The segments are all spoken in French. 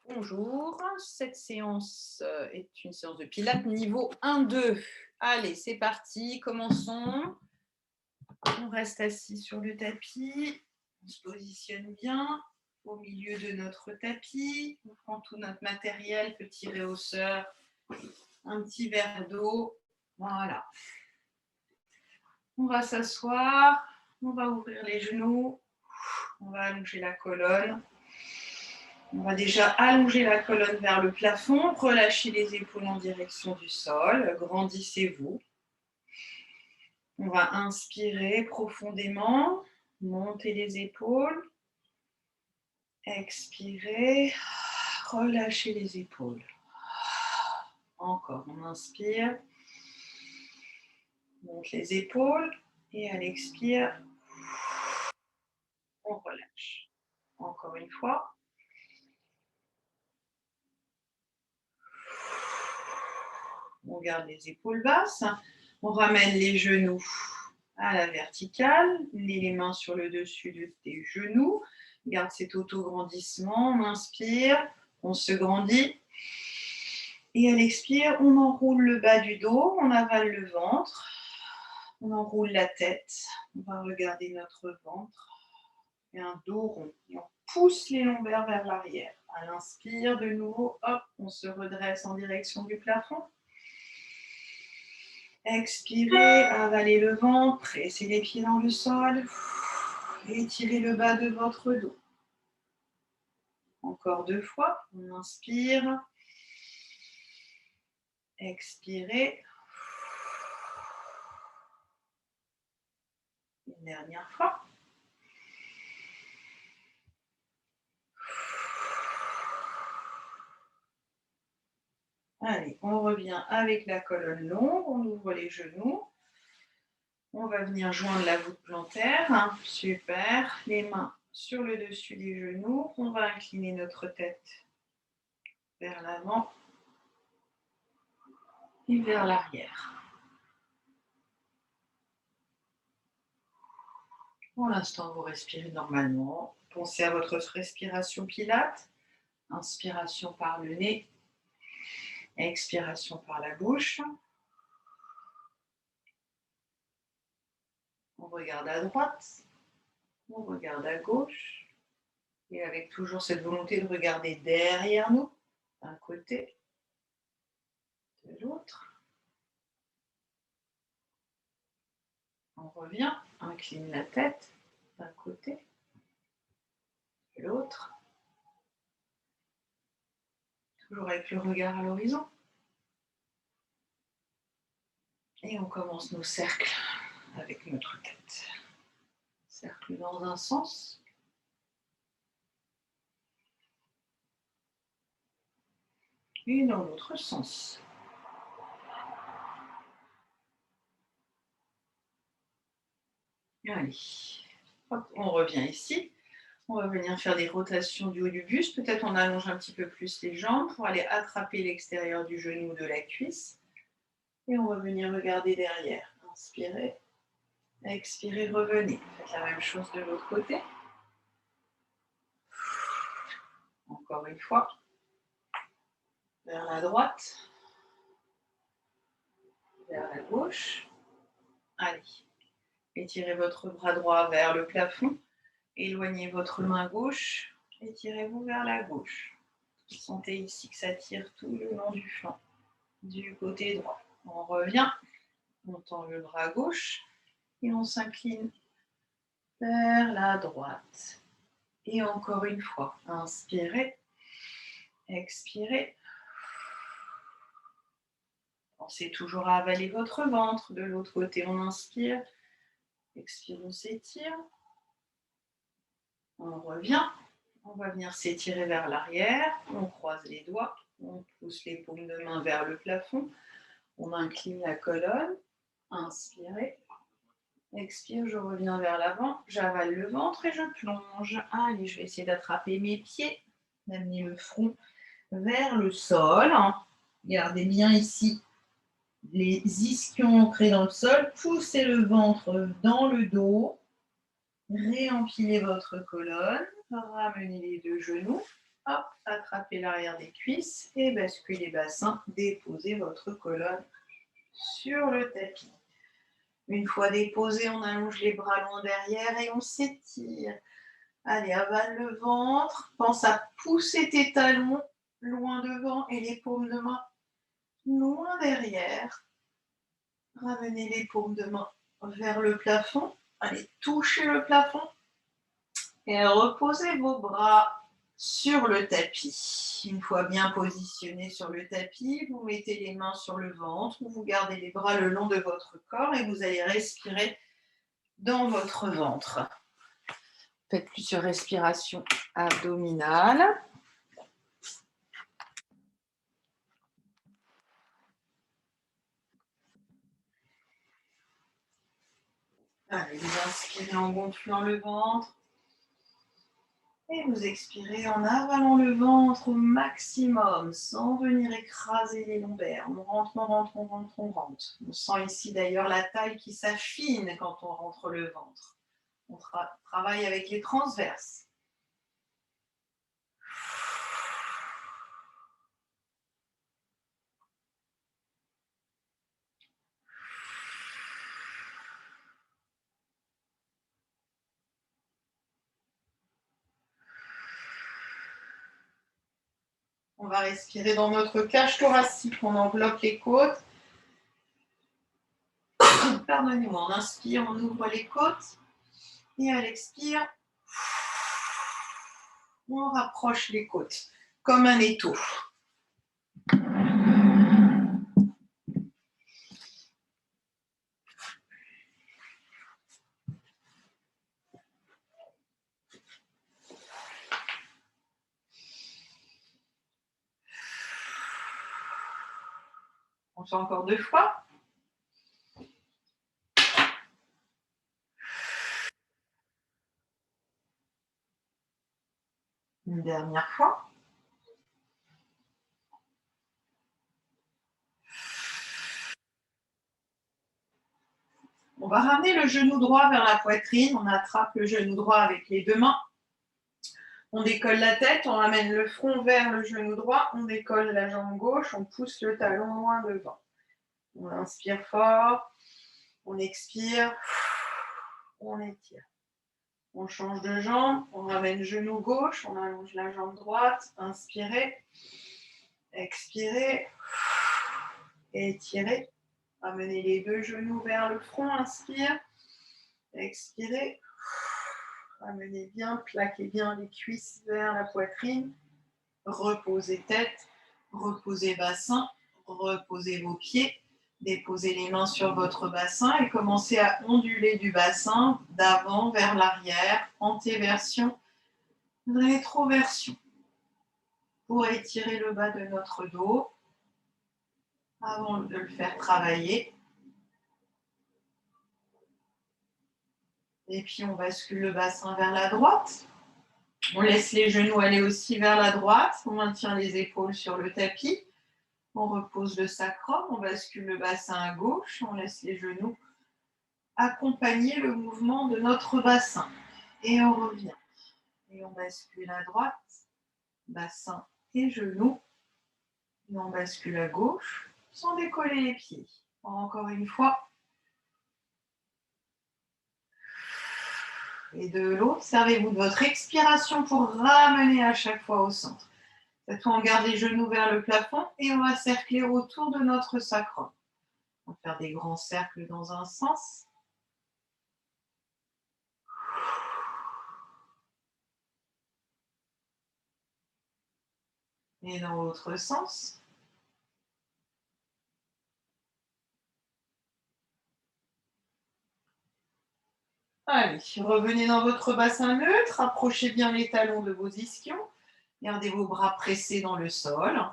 Bonjour, cette séance est une séance de pilates niveau 1-2. Allez, c'est parti, commençons. On reste assis sur le tapis, on se positionne bien au milieu de notre tapis. On prend tout notre matériel, petit réhausseur, un petit verre d'eau. Voilà. On va s'asseoir, on va ouvrir les genoux, on va allonger la colonne. On va déjà allonger la colonne vers le plafond, relâchez les épaules en direction du sol, grandissez-vous. On va inspirer profondément, monter les épaules, expirez, relâchez les épaules. Encore, on inspire, monte les épaules et à l'expire, on relâche. Encore une fois. On garde les épaules basses, on ramène les genoux à la verticale, les mains sur le dessus des genoux, garde cet auto-grandissement, on inspire, on se grandit, et à l'expire, on enroule le bas du dos, on avale le ventre, on enroule la tête, on va regarder notre ventre, et un dos rond, et on pousse les lombaires vers l'arrière. À l'inspire, de nouveau, hop, on se redresse en direction du plafond. Expirez, avalez le ventre, pressez les pieds dans le sol, étirez le bas de votre dos. Encore 2 fois, on inspire, expirez. Une dernière fois. Allez, on revient avec la colonne longue, on ouvre les genoux. On va venir joindre la voûte plantaire. Super. Les mains sur le dessus des genoux. On va incliner notre tête vers l'avant et vers l'arrière. Pour l'instant, vous respirez normalement. Pensez à votre respiration pilate. Inspiration par le nez. Expiration par la bouche. On regarde à droite. On regarde à gauche. Et avec toujours cette volonté de regarder derrière nous, d'un côté, de l'autre. On revient, incline la tête d'un côté, de l'autre. Toujours avec le regard à l'horizon. Et on commence nos cercles avec notre tête. Cercle dans un sens. Et dans l'autre sens. Allez, hop, on revient ici. On va venir faire des rotations du haut du buste. Peut-être on allonge un petit peu plus les jambes pour aller attraper l'extérieur du genou ou de la cuisse. Et on va venir regarder derrière. Inspirez, expirez, revenez. Faites la même chose de l'autre côté. Encore une fois. Vers la droite. Vers la gauche. Allez. Étirez votre bras droit vers le plafond. Éloignez votre main gauche. Étirez-vous vers la gauche. Sentez ici que ça tire tout le long du flanc. Du côté droit. On revient. On tend le bras gauche. Et on s'incline vers la droite. Et encore une fois. Inspirez. Expirez. Pensez toujours à avaler votre ventre. De l'autre côté, on inspire. Expire, on s'étire. On revient. On va venir s'étirer vers l'arrière. On croise les doigts. On pousse les paumes de main vers le plafond. On incline la colonne. Inspirez. Expire, je reviens vers l'avant. J'avale le ventre et je plonge. Allez, je vais essayer d'attraper mes pieds. D'amener le front vers le sol. Gardez bien ici les ischions ancrés dans le sol. Poussez le ventre dans le dos. Réempilez votre colonne. Ramenez les 2 genoux. Hop, attrapez l'arrière des cuisses et basculez bassin. Déposez votre colonne sur le tapis. Une fois déposé, on allonge les bras loin derrière et on s'étire. Allez, avale le ventre. Pense à pousser tes talons loin devant et les paumes de main loin derrière. Ramenez les paumes de main vers le plafond. Allez, touchez le plafond. Et reposez vos bras sur le tapis. Une fois bien positionné sur le tapis, vous mettez les mains sur le ventre ou vous gardez les bras le long de votre corps et vous allez respirer dans votre ventre. Faites plusieurs respirations abdominales. Allez, vous inspirez en gonflant le ventre. Et vous expirez en avalant le ventre au maximum, sans venir écraser les lombaires. On rentre, on rentre, on rentre, on rentre. On sent ici d'ailleurs la taille qui s'affine quand on rentre le ventre. On travaille avec les transverses. On va respirer dans notre cage thoracique. On enveloppe les côtes. Pardonnez-moi, on inspire, on ouvre les côtes. Et à l'expire, on rapproche les côtes, comme un étau. On fait encore 2 fois. Une dernière fois. On va ramener le genou droit vers la poitrine. On attrape le genou droit avec les 2 mains. On décolle la tête, on ramène le front vers le genou droit. On décolle la jambe gauche, on pousse le talon loin devant. On inspire fort. On expire. On étire. On change de jambe. On ramène genou gauche. On allonge la jambe droite. Inspirez. Expirez. Étirez. Ramenez les 2 genoux vers le front. Inspire. Expirez. Ramenez bien, plaquez bien les cuisses vers la poitrine. Reposez tête, reposez bassin, reposez vos pieds. Déposez les mains sur votre bassin et commencez à onduler du bassin d'avant vers l'arrière, antéversion, rétroversion. Pour étirer le bas de notre dos, avant de le faire travailler. Et puis on bascule le bassin vers la droite. On laisse les genoux aller aussi vers la droite. On maintient les épaules sur le tapis. On repose le sacrum. On bascule le bassin à gauche. On laisse les genoux accompagner le mouvement de notre bassin. Et on revient. Et on bascule à droite. Bassin et genoux. Et on bascule à gauche sans décoller les pieds. Encore une fois. Et de l'autre, servez-vous de votre expiration pour ramener à chaque fois au centre. Cette fois, on garde les genoux vers le plafond et on va cercler autour de notre sacrum. On va faire des grands cercles dans un sens. Et dans l'autre sens. Allez, revenez dans votre bassin neutre, approchez bien les talons de vos ischions, gardez vos bras pressés dans le sol.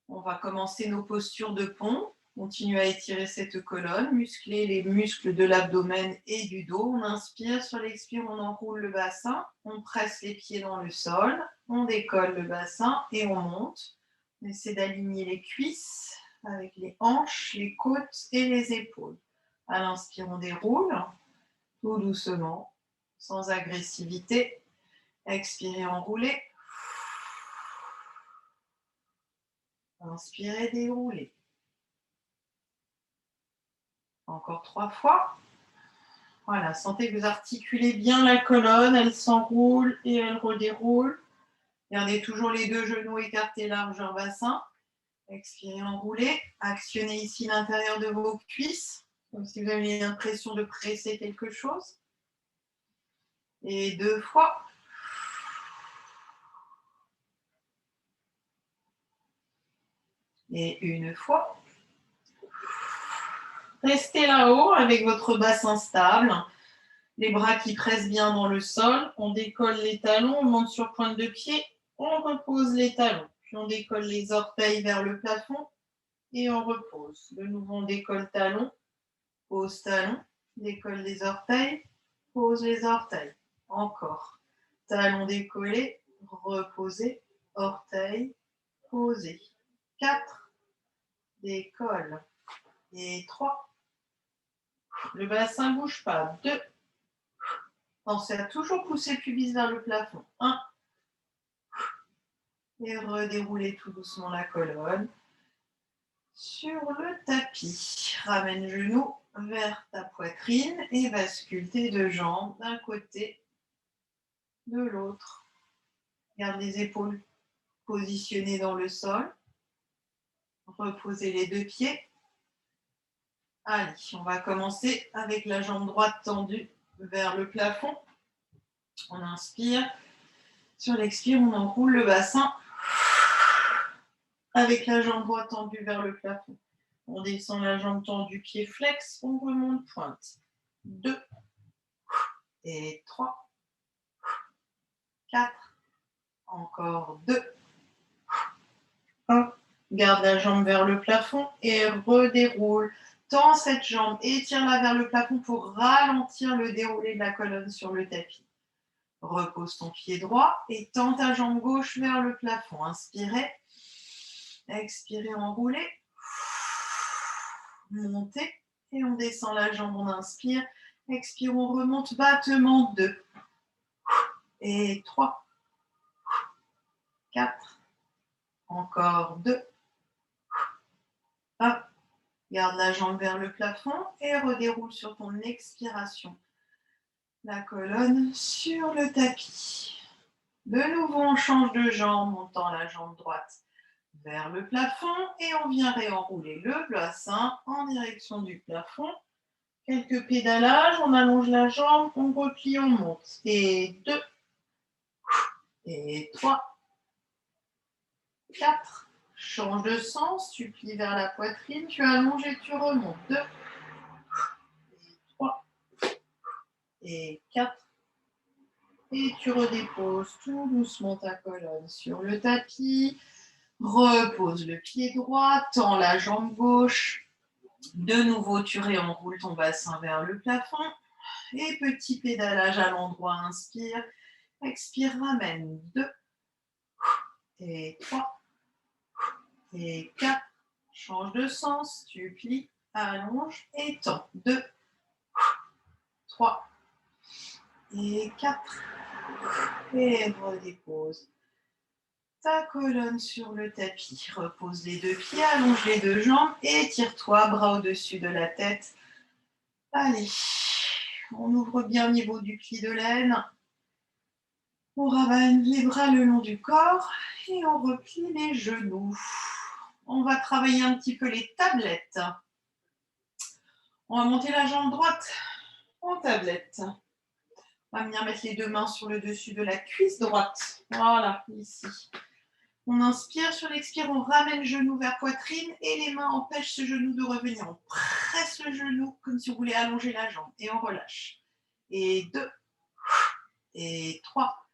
On va commencer nos postures de pont. Continuez à étirer cette colonne, muscler les muscles de l'abdomen et du dos. On inspire, sur l'expire, on enroule le bassin, on presse les pieds dans le sol, on décolle le bassin et on monte. On essaie d'aligner les cuisses avec les hanches, les côtes et les épaules. À l'inspire, on déroule. Tout doucement, sans agressivité. Expirez, enroulez. Inspirez, déroulez. Encore 3 fois. Voilà, sentez que vous articulez bien la colonne, elle s'enroule et elle redéroule. Gardez toujours les 2 genoux écartés largeur bassin. Expirez, enroulez. Actionnez ici l'intérieur de vos cuisses, comme si vous aviez l'impression de presser quelque chose. Et 2 fois. Et 1 fois. Restez là-haut avec votre bassin stable. Les bras qui pressent bien dans le sol. On décolle les talons, on monte sur pointe de pied. On repose les talons. Puis on décolle les orteils vers le plafond et on repose. De nouveau, on décolle talons, pose talons, décolle les orteils, pose les orteils. Encore. Talons décollés, reposez, orteils, posez. 4, décolle. Et 3. Le bassin ne bouge pas. 2. Pensez à toujours pousser le pubis vers le plafond. 1. Et redéroulez tout doucement la colonne. Sur le tapis, ramène genou vers ta poitrine et bascule tes 2 jambes d'un côté, de l'autre. Garde les épaules positionnées dans le sol. Reposez les 2 pieds. Allez, on va commencer avec la jambe droite tendue vers le plafond. On inspire. Sur l'expire, on enroule le bassin avec la jambe droite tendue vers le plafond. On descend la jambe tendue, pied flex, on remonte pointe. 2 et 3, 4, encore 2, 1. Garde la jambe vers le plafond et redéroule. Tends cette jambe, étire-la vers le plafond pour ralentir le déroulé de la colonne sur le tapis. Repose ton pied droit et tends ta jambe gauche vers le plafond. Inspirez, expirez, enroulez. Montez et on descend la jambe, on inspire. Expire, on remonte, battement 2 et 3, 4, encore 2, 1. Garde la jambe vers le plafond et redéroule sur ton expiration la colonne sur le tapis. De nouveau, on change de jambe, on tend la jambe droite vers le plafond et on vient réenrouler le bassin en direction du plafond. Quelques pédalages, on allonge la jambe, on replie, on monte. Et 2, et 3, 4. Change de sens, tu plies vers la poitrine, tu allonges et tu remontes. 2, et 3, et 4. Et tu redéposes tout doucement ta colonne sur le tapis. Repose le pied droit, tends la jambe gauche. De nouveau, tu réenroules ton bassin vers le plafond. Et petit pédalage à l'endroit, inspire. Expire, ramène. 2, et 3, et 4. Change de sens, tu plies, allonge et tends. 2, 3, et 4. Et redépose ta colonne sur le tapis. Repose les 2 pieds, allonge les 2 jambes et tire-toi, bras au-dessus de la tête. Allez, on ouvre bien au niveau du pli de l'aine. On ramène les bras le long du corps et on replie les genoux. On va travailler un petit peu les tablettes. On va monter la jambe droite en tablette. On va venir mettre les 2 mains sur le dessus de la cuisse droite. Voilà, ici. On inspire, sur l'expire, on ramène genou vers poitrine et les mains empêchent ce genou de revenir. On presse le genou comme si on voulait allonger la jambe et on relâche. Et 2, et 3,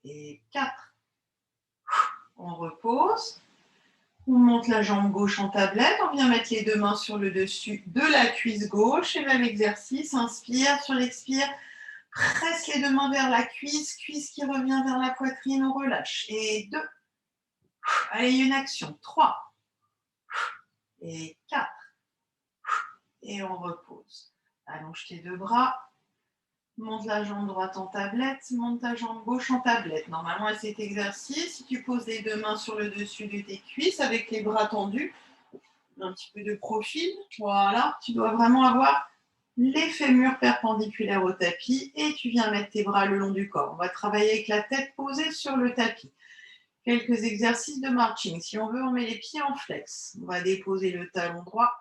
et 4. On repose. On monte la jambe gauche en tablette. On vient mettre les 2 mains sur le dessus de la cuisse gauche. Et même exercice. Inspire, sur l'expire. Presse les 2 mains vers la cuisse. Cuisse qui revient vers la poitrine. On relâche. Et 2. Allez, une action. 3. Et 4. Et on repose. Allonge tes 2 bras. Monte la jambe droite en tablette, monte ta jambe gauche en tablette. Normalement, à cet exercice, si tu poses les deux mains sur le dessus de tes cuisses avec les bras tendus, un petit peu de profil, voilà, tu dois vraiment avoir les fémurs perpendiculaires au tapis et tu viens mettre tes bras le long du corps. On va travailler avec la tête posée sur le tapis. Quelques exercices de marching. Si on veut, on met les pieds en flex. On va déposer le talon droit.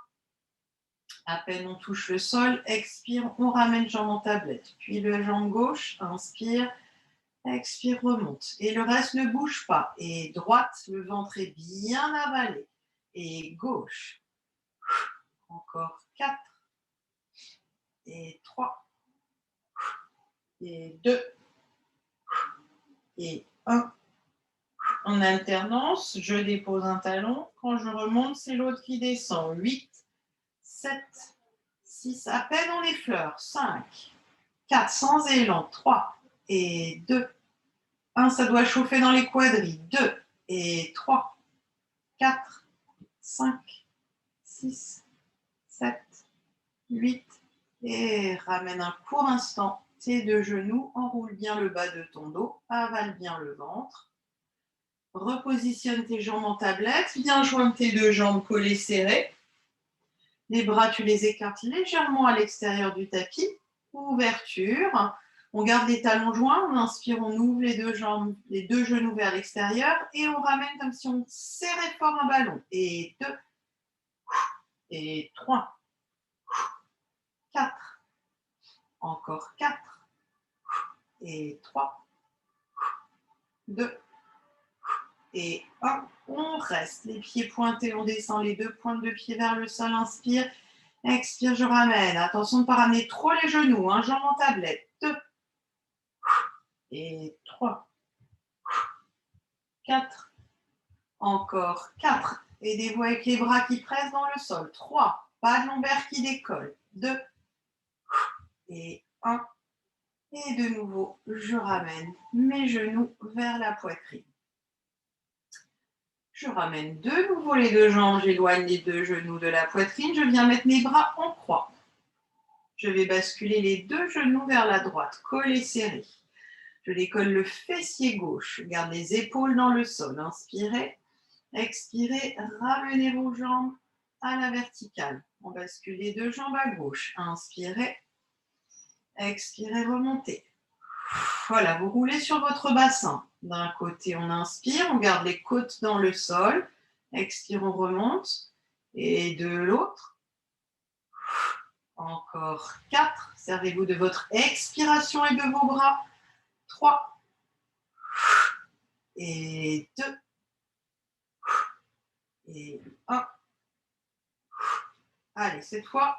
À peine on touche le sol, expire, on ramène jambe en tablette. Puis le jambe gauche, inspire, expire, remonte. Et le reste ne bouge pas. Et droite, le ventre est bien avalé. Et gauche. Encore 4. Et 3. Et 2. Et 1. En alternance, je dépose un talon. Quand je remonte, c'est l'autre qui descend. 8, 7, 6. À peine on effleure. 5, 4. Sans élan. 3 et 2. 1, ça doit chauffer dans les quadris. 2 et 3, 4, 5, 6, 7, 8. Et ramène un court instant tes deux genoux. Enroule bien le bas de ton dos. Avale bien le ventre. Repositionne tes jambes en tablette. Viens joindre tes deux jambes collées serrées. Les bras, tu les écartes légèrement à l'extérieur du tapis. Ouverture. On garde les talons joints, on inspire, on ouvre les deux jambes, les deux genoux vers l'extérieur et on ramène comme si on serrait fort un ballon. Et 2, et 3, 4, encore 4, et 3, 2, et 1. On reste, les pieds pointés, on descend les deux pointes de pied vers le sol, inspire, expire, je ramène. Attention de ne pas ramener trop les genoux, jambes en tablette. 2, et 3, 4, encore 4. Aidez-vous avec les bras qui pressent dans le sol. 3, pas de lombaire qui décolle. 2, et 1. Et de nouveau, je ramène mes genoux vers la poitrine. Je ramène de nouveau les deux jambes, j'éloigne les deux genoux de la poitrine. Je viens mettre mes bras en croix. Je vais basculer les deux genoux vers la droite, collés serrés. Je décolle le fessier gauche. Garde les épaules dans le sol. Inspirez. Expirez, ramenez vos jambes à la verticale. On bascule les deux jambes à gauche. Inspirez, expirez, remontez. Voilà, vous roulez sur votre bassin. D'un côté, on inspire, on garde les côtes dans le sol. Expire, on remonte. Et de l'autre, encore 4. Servez-vous de votre expiration et de vos bras. 3. Et 2. Et 1. Allez, cette fois,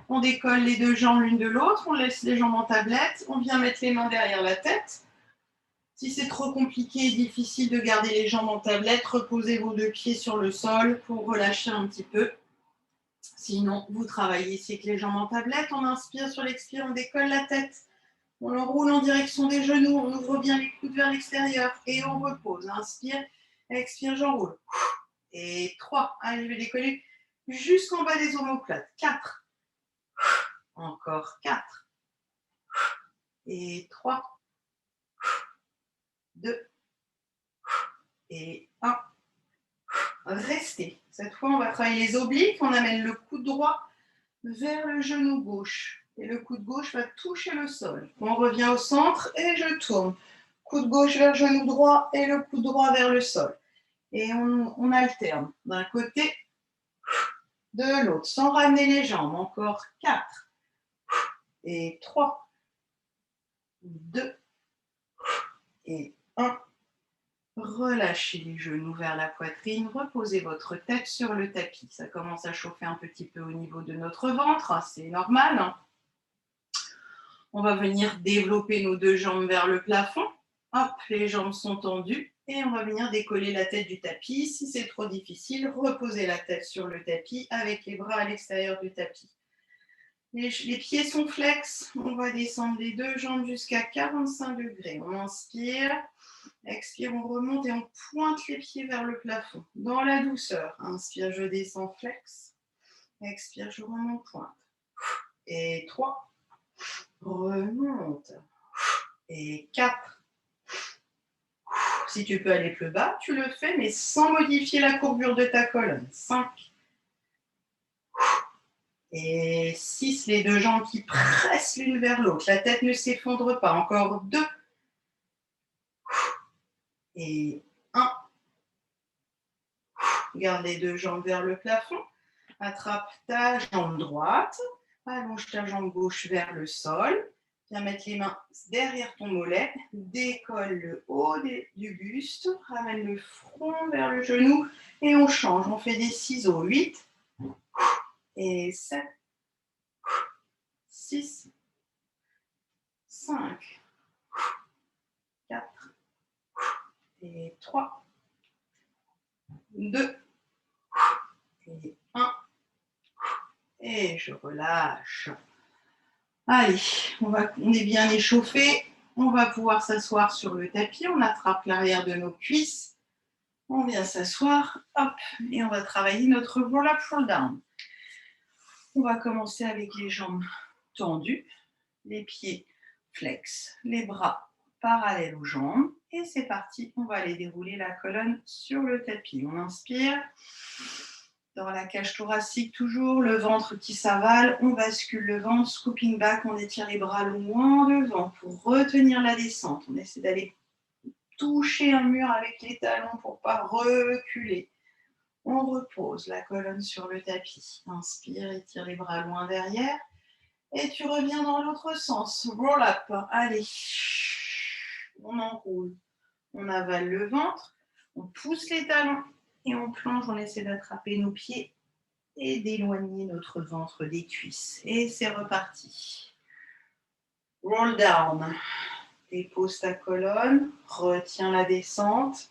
on décolle les deux jambes l'une de l'autre, on laisse les jambes en tablette, on vient mettre les mains derrière la tête. Si c'est trop compliqué et difficile de garder les jambes en tablette, reposez vos deux pieds sur le sol pour relâcher un petit peu. Sinon, vous travaillez ici avec les jambes en tablette, on inspire, sur l'expire, on décolle la tête. On l'enroule en direction des genoux, on ouvre bien les coudes vers l'extérieur et on repose. Inspire, expire, j'enroule. Et 3, allez, je vais décoller jusqu'en bas des omoplates. 4. Encore 4. Et 3. 2. Et 1. Restez. Cette fois, on va travailler les obliques. On amène le coude droit vers le genou gauche. Et le coude gauche va toucher le sol. On revient au centre et je tourne. Coude gauche vers le genou droit et le coude droit vers le sol. Et on alterne d'un côté, de l'autre, sans ramener les jambes. Encore 4. Et 3. 2. Et 1. Relâchez les genoux vers la poitrine, reposez votre tête sur le tapis. Ça commence à chauffer un petit peu au niveau de notre ventre, c'est normal. On va venir développer nos deux jambes vers le plafond. Hop, les jambes sont tendues et on va venir décoller la tête du tapis. Si c'est trop difficile, reposez la tête sur le tapis avec les bras à l'extérieur du tapis. Les pieds sont flex, on va descendre les deux jambes jusqu'à 45 degrés. On inspire. Expire, on remonte et on pointe les pieds vers le plafond. Dans la douceur. Inspire, je descends, flex. Expire, je remonte, pointe. Et 3. Remonte. Et 4. Si tu peux aller plus bas, tu le fais, mais sans modifier la courbure de ta colonne. 5. Et 6, les deux jambes qui pressent l'une vers l'autre. La tête ne s'effondre pas. Encore 2. Et 1. Garde les deux jambes vers le plafond. Attrape ta jambe droite. Allonge ta jambe gauche vers le sol. Viens mettre les mains derrière ton mollet. Décolle le haut du buste. Ramène le front vers le genou. Et on change. On fait des ciseaux. 8. Et 7. 6. 5. 4. Et 3. 2. Et 1. Et je relâche. Allez, on est bien échauffé. On va pouvoir s'asseoir sur le tapis. On attrape l'arrière de nos cuisses. On vient s'asseoir. Hop. Et on va travailler notre roll-up, roll-down. On va commencer avec les jambes tendues. Les pieds flex. Les bras parallèles aux jambes. Et c'est parti. On va aller dérouler la colonne sur le tapis. On inspire. Dans la cage thoracique, toujours, le ventre qui s'avale, on bascule le ventre, scooping back, on étire les bras loin devant pour retenir la descente. On essaie d'aller toucher un mur avec les talons pour ne pas reculer. On repose la colonne sur le tapis. Inspire, étire les bras loin derrière. Et tu reviens dans l'autre sens. Roll up. Allez. On enroule. On avale le ventre. On pousse les talons. Et on plonge, on essaie d'attraper nos pieds et d'éloigner notre ventre des cuisses. Et c'est reparti. Roll down. Dépose ta colonne, retiens la descente.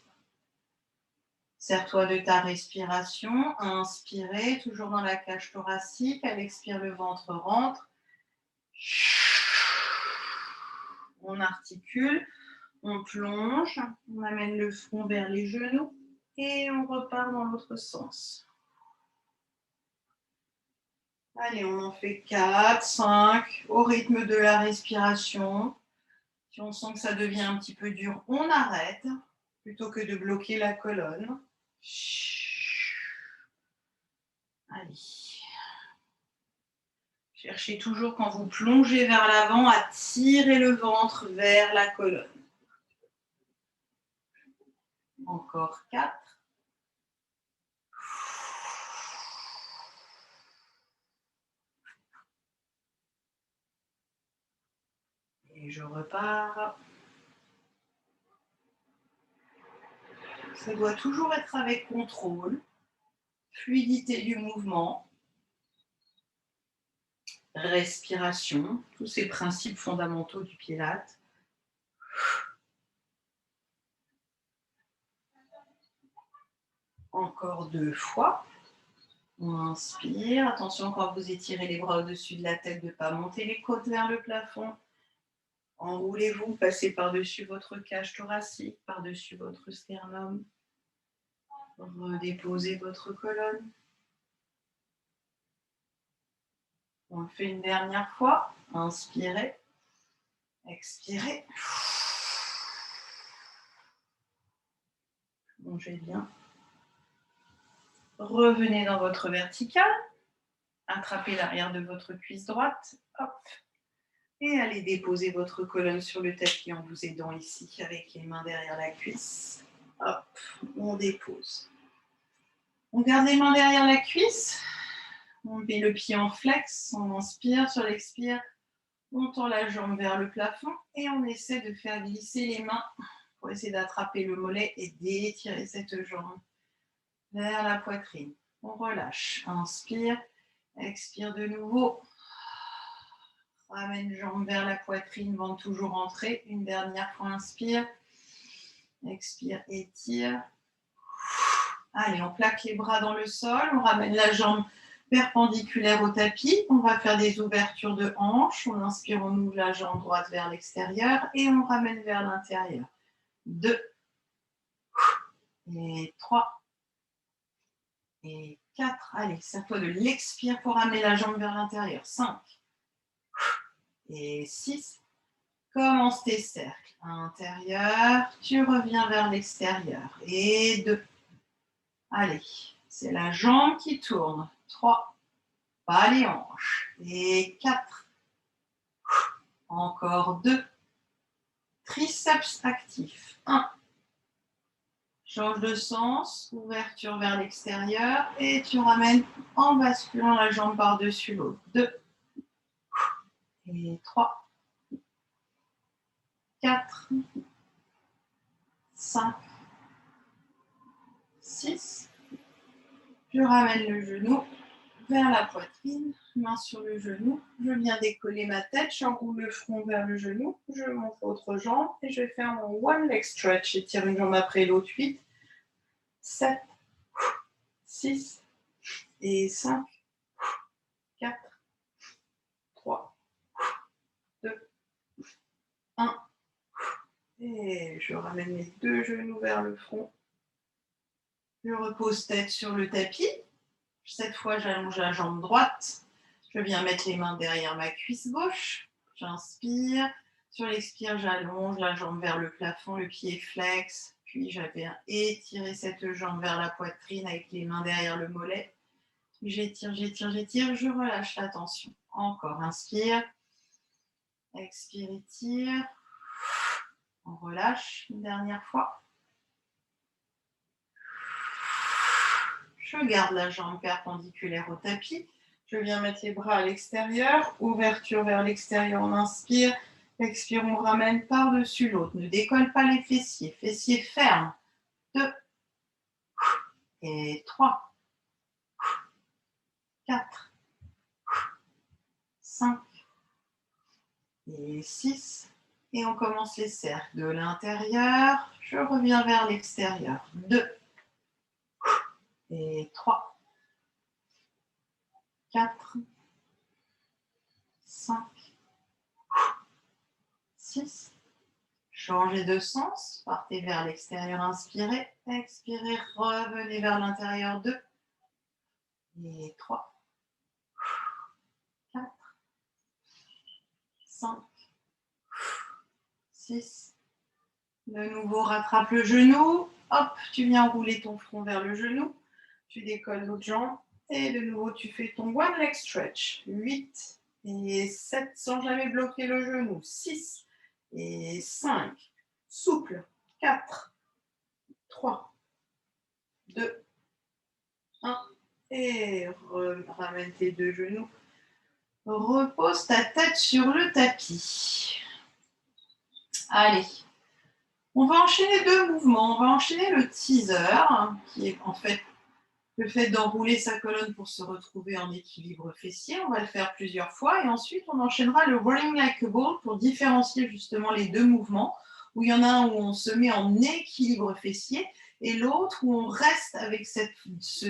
Serre-toi de ta respiration. Inspirez, toujours dans la cage thoracique. À l'expire, le ventre rentre. On articule, on plonge, on amène le front vers les genoux. Et on repart dans l'autre sens. Allez, on en fait 4, 5, au rythme de la respiration. Si on sent que ça devient un petit peu dur, on arrête, plutôt que de bloquer la colonne. Allez. Cherchez toujours, quand vous plongez vers l'avant, à tirer le ventre vers la colonne. Encore 4. Et je repars. Ça doit toujours être avec contrôle, fluidité du mouvement, respiration, tous ces principes fondamentaux du Pilate. Encore 2 fois. On inspire. Attention, quand vous étirez les bras au-dessus de la tête, de ne pas monter les côtes vers le plafond. Enroulez-vous, passez par-dessus votre cage thoracique, par-dessus votre sternum. Redéposez votre colonne. On le fait une dernière fois. Inspirez. Expirez. Plongez bien. Revenez dans votre verticale. Attrapez l'arrière de votre cuisse droite. Hop. Et allez déposer votre colonne sur le tapis en vous aidant ici avec les mains derrière la cuisse. Hop, on dépose. On garde les mains derrière la cuisse. On met le pied en flex. On inspire sur l'expire. On tend la jambe vers le plafond et on essaie de faire glisser les mains pour essayer d'attraper le mollet et d'étirer cette jambe vers la poitrine. On relâche. Inspire. Expire de nouveau. Ramène jambe vers la poitrine, ventre toujours entré. Une dernière fois, inspire. Expire, étire. Allez, on plaque les bras dans le sol. On ramène la jambe perpendiculaire au tapis. On va faire des ouvertures de hanches. On inspire, on ouvre la jambe droite vers l'extérieur et on ramène vers l'intérieur. 2. Et 3. Et 4. Allez, serre-toi de l'expire pour ramener la jambe vers l'intérieur. 5. et 6. Commence tes cercles. Intérieur, tu reviens vers l'extérieur. Et 2. Allez, c'est la jambe qui tourne. 3. Pas les hanches. Et 4. Encore 2. Triceps actif. 1. Change de sens, ouverture vers l'extérieur et tu ramènes en basculant la jambe par-dessus l'autre. 2. Et 3. 4. 5. 6. Je ramène le genou vers la poitrine, main sur le genou. Je viens décoller ma tête, j'enroule le front vers le genou, je monte l'autre jambe et je vais faire mon one leg stretch. J'étire une jambe après l'autre. 8, 7, 6 et 5, 4, 3, 2, 1. Et je ramène mes deux genoux vers le front. Je repose tête sur le tapis. Cette fois, j'allonge la jambe droite. Je viens mettre les mains derrière ma cuisse gauche. J'inspire. Sur l'expire, j'allonge la jambe vers le plafond, le pied flex. Puis, je viens étirer cette jambe vers la poitrine avec les mains derrière le mollet. J'étire, j'étire, j'étire. Je relâche la tension. Encore, inspire. Expire, étire. On relâche une dernière fois. Je garde la jambe perpendiculaire au tapis. Je viens mettre les bras à l'extérieur. Ouverture vers l'extérieur, on inspire. Expire, on ramène par-dessus l'autre. Ne décolle pas les fessiers. Fessiers fermes. 2. Et 3. 4. 5. Et 6. Et on commence les cercles de l'intérieur. Je reviens vers l'extérieur. 2. Et 3. 4. 5. 6. Changez de sens. Partez vers l'extérieur. Inspirez. Expirez. Revenez vers l'intérieur. 2. Et 3. 4. 5. 6. De nouveau, rattrape le genou. Hop, tu viens rouler ton front vers le genou. Tu décolles l'autre jambe. Et de nouveau, tu fais ton one leg stretch. 8 et 7 sans jamais bloquer le genou. 6 et 5. Souple. 4, 3, 2, 1. Et ramène tes deux genoux. Repose ta tête sur le tapis. Allez. On va enchaîner deux mouvements. On va enchaîner le teaser, qui est en fait le fait d'enrouler sa colonne pour se retrouver en équilibre fessier. On va le faire plusieurs fois et ensuite on enchaînera le rolling like a ball pour différencier justement les deux mouvements, où il y en a un où on se met en équilibre fessier et l'autre où on reste avec ce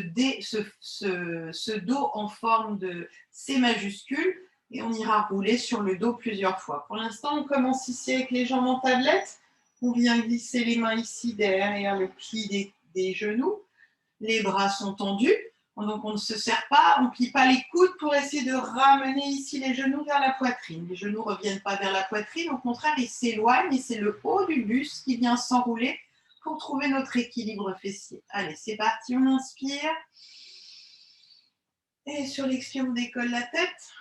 dos en forme de C majuscule et on ira rouler sur le dos plusieurs fois. Pour l'instant, on commence ici avec les jambes en tablette. On vient glisser les mains ici derrière le pli des genoux. Les bras sont tendus, donc on ne se serre pas, on ne plie pas les coudes pour essayer de ramener ici les genoux vers la poitrine. Les genoux ne reviennent pas vers la poitrine, au contraire, ils s'éloignent et c'est le haut du buste qui vient s'enrouler pour trouver notre équilibre fessier. Allez, c'est parti, on inspire. Et sur l'expire, on décolle la tête.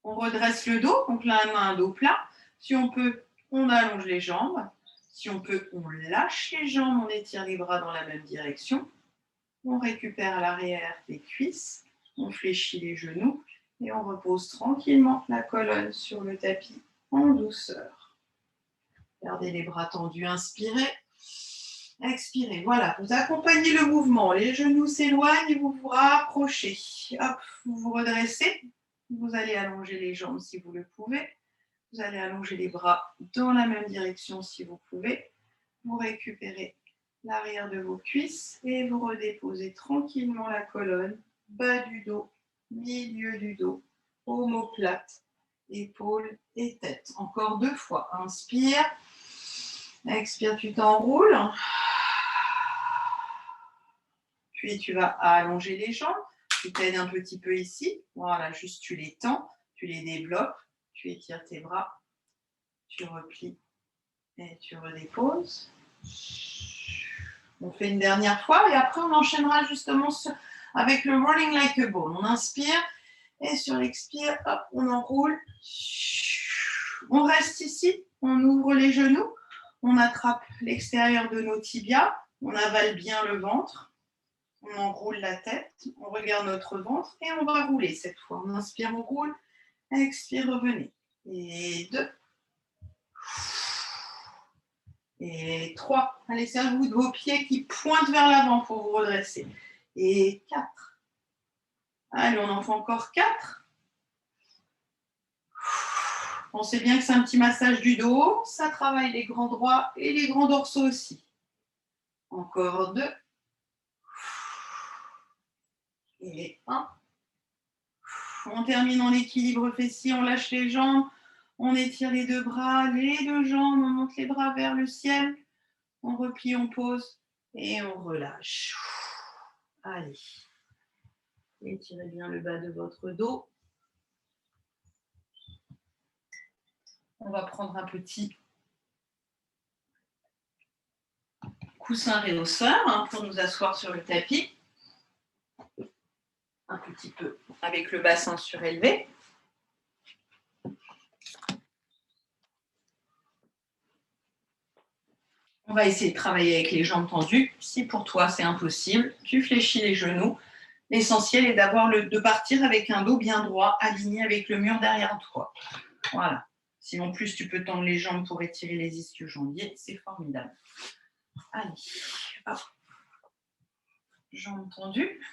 On redresse le dos, donc la main, dos plat. Si on peut, on allonge les jambes. Si on peut, on lâche les jambes, on étire les bras dans la même direction. On récupère l'arrière des cuisses, on fléchit les genoux et on repose tranquillement la colonne sur le tapis en douceur. Gardez les bras tendus, inspirez. Expirez, voilà, vous accompagnez le mouvement. Les genoux s'éloignent et vous vous rapprochez. Hop, vous vous redressez. Vous allez allonger les jambes si vous le pouvez. Vous allez allonger les bras dans la même direction si vous pouvez. Vous récupérez l'arrière de vos cuisses et vous redéposez tranquillement la colonne, bas du dos, milieu du dos, omoplate, épaules et tête. Encore deux fois. Inspire. Expire, tu t'enroules. Puis tu vas allonger les jambes. Tu t'aides un petit peu ici. Voilà, juste tu les tends, tu les développes, tu étires tes bras, tu replies et tu redéposes. On fait une dernière fois et après on enchaînera justement avec le rolling like a ball. On inspire et sur l'expire, hop, on enroule. On reste ici, on ouvre les genoux, on attrape l'extérieur de nos tibias, on avale bien le ventre, on enroule la tête, on regarde notre ventre et on va rouler cette fois. On inspire, on roule, expire, revenez. Et 2. Et 3. Allez, c'est à vous de vos pieds qui pointent vers l'avant pour vous redresser. Et 4. Allez, on en fait encore 4. Pensez bien que c'est un petit massage du dos. Ça travaille les grands droits et les grands dorsaux aussi. Encore 2. Et 1. On termine en équilibre fessier, on lâche les jambes, on étire les deux bras, les deux jambes, on monte les bras vers le ciel, on replie, on pose et on relâche. Allez. Étirez bien le bas de votre dos. On va prendre un petit coussin réhausseur pour nous asseoir sur le tapis. Un petit peu avec le bassin surélevé. On va essayer de travailler avec les jambes tendues. Si pour toi c'est impossible, tu fléchis les genoux. L'essentiel est de partir avec un dos bien droit, aligné avec le mur derrière toi. Voilà. Si en plus tu peux tendre les jambes pour étirer les ischio-jambiers, c'est formidable. Allez, hop. Jambes tendues.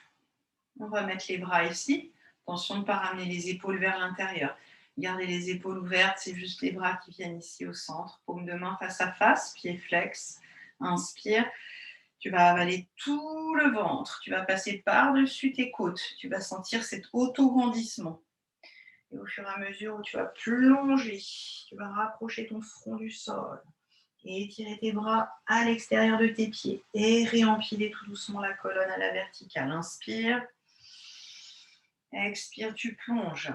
On va mettre les bras ici. Attention de ne pas ramener les épaules vers l'intérieur. Gardez les épaules ouvertes, c'est juste les bras qui viennent ici au centre. Paume de main face à face, pied flex. Inspire. Tu vas avaler tout le ventre. Tu vas passer par-dessus tes côtes. Tu vas sentir cet auto-grandissement. Et au fur et à mesure où tu vas plonger, tu vas rapprocher ton front du sol. Et étirer tes bras à l'extérieur de tes pieds. Et réempiler tout doucement la colonne à la verticale. Inspire. Expire, tu plonges.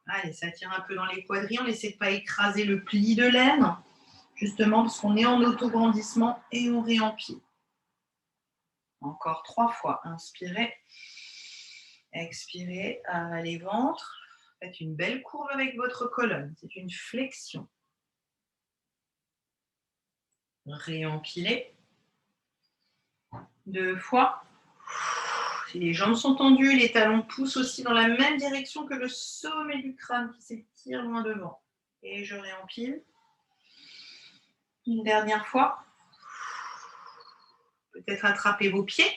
Allez, ça tire un peu dans les quadrilles. On n'essaie de ne pas écraser le pli de l'aine. Justement, parce qu'on est en auto-grandissement et on réempile. Encore 3 fois. Inspirez. Expirez. Avalez ventre. Faites une belle courbe avec votre colonne. C'est une flexion. Réempilez. 2 fois. Si les jambes sont tendues, les talons poussent aussi dans la même direction que le sommet du crâne qui s'étire loin devant. Et je réempile. Une dernière fois. Peut-être attrapez vos pieds,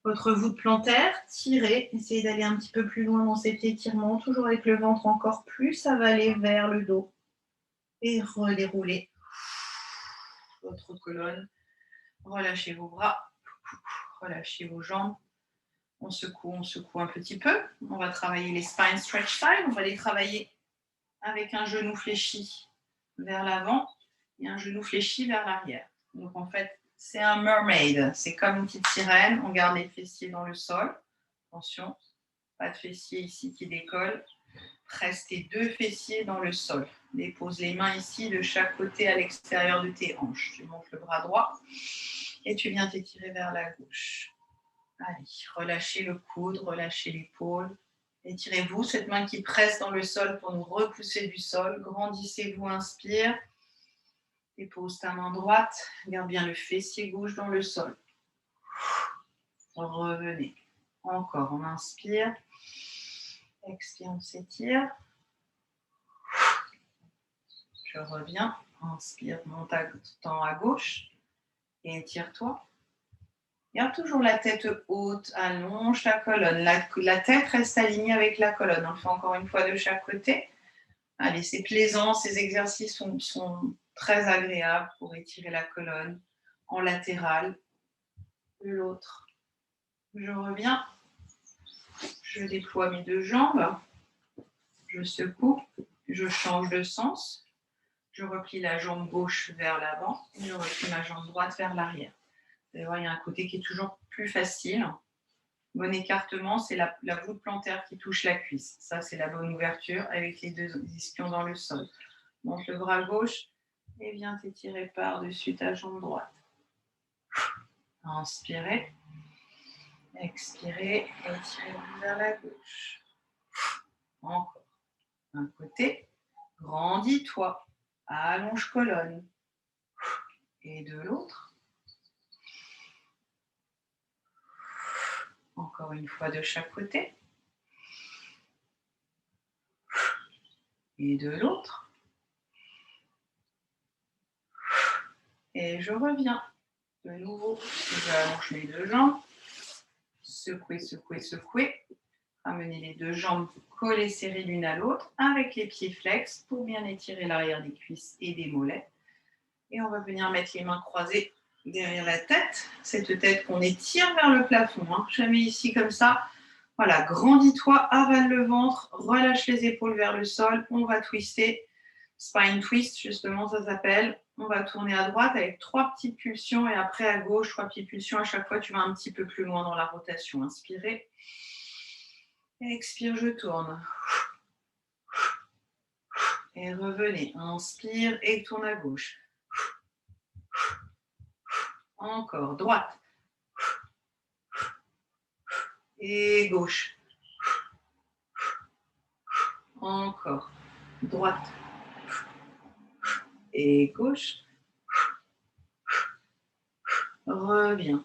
votre voûte plantaire, tirez, essayez d'aller un petit peu plus loin dans cet étirement, toujours avec le ventre encore plus avalé vers le dos. Et redéroulez votre colonne. Relâchez vos bras, relâchez vos jambes. On secoue un petit peu. On va travailler les spine stretch style. On va les travailler avec un genou fléchi vers l'avant et un genou fléchi vers l'arrière. Donc en fait, c'est un mermaid. C'est comme une petite sirène. On garde les fessiers dans le sol. Attention, pas de fessiers ici qui décollent. Presse tes 2 fessiers dans le sol. Dépose les mains ici de chaque côté à l'extérieur de tes hanches. Tu montes le bras droit et tu viens t'étirer vers la gauche. Allez, relâchez le coude, relâchez l'épaule. Étirez-vous, cette main qui presse dans le sol pour nous repousser du sol. Grandissez-vous, inspire. Dépose ta main droite. Garde bien le fessier gauche dans le sol. Revenez. Encore, on inspire. Expire, on s'étire. Je reviens. Inspire, monte à gauche. Et étire-toi. Garde toujours la tête haute, allonge ta colonne. La tête reste alignée avec la colonne. On le fait encore une fois de chaque côté. Allez, c'est plaisant. Ces exercices sont très agréables pour étirer la colonne en latéral. De l'autre. Je reviens. Je déploie mes 2 jambes. Je secoue. Je change de sens. Je replie la jambe gauche vers l'avant. Et je replie ma jambe droite vers l'arrière. Vous allez voir, il y a un côté qui est toujours plus facile Bon écartement, c'est la voûte plantaire qui touche la cuisse. Ça, c'est la bonne ouverture avec les deux ischions dans le sol. Monte le bras gauche et viens t'étirer par-dessus ta jambe droite. Inspirez. Expirez, étirez-vous vers la gauche. Encore. Un côté, grandis-toi, allonge colonne. Et de l'autre. Encore une fois de chaque côté. Et de l'autre. Et je reviens. De nouveau, j'allonge mes deux jambes. Secouez, secouez, secouez. Ramenez les deux jambes collées, serrées l'une à l'autre, avec les pieds flex pour bien étirer l'arrière des cuisses et des mollets. Et on va venir mettre les mains croisées derrière la tête. Cette tête qu'on étire vers le plafond. Hein. Jamais ici comme ça. Voilà, grandis-toi, avale le ventre, relâche les épaules vers le sol. On va twister. Spine twist, justement, ça s'appelle. On va tourner à droite avec 3 petites pulsions et après à gauche, 3 petites pulsions. À chaque fois, tu vas un petit peu plus loin dans la rotation. Inspirez. Expire, je tourne. Et revenez. Inspire et tourne à gauche. Encore. Droite. Et gauche. Encore. Droite. Et gauche. Reviens.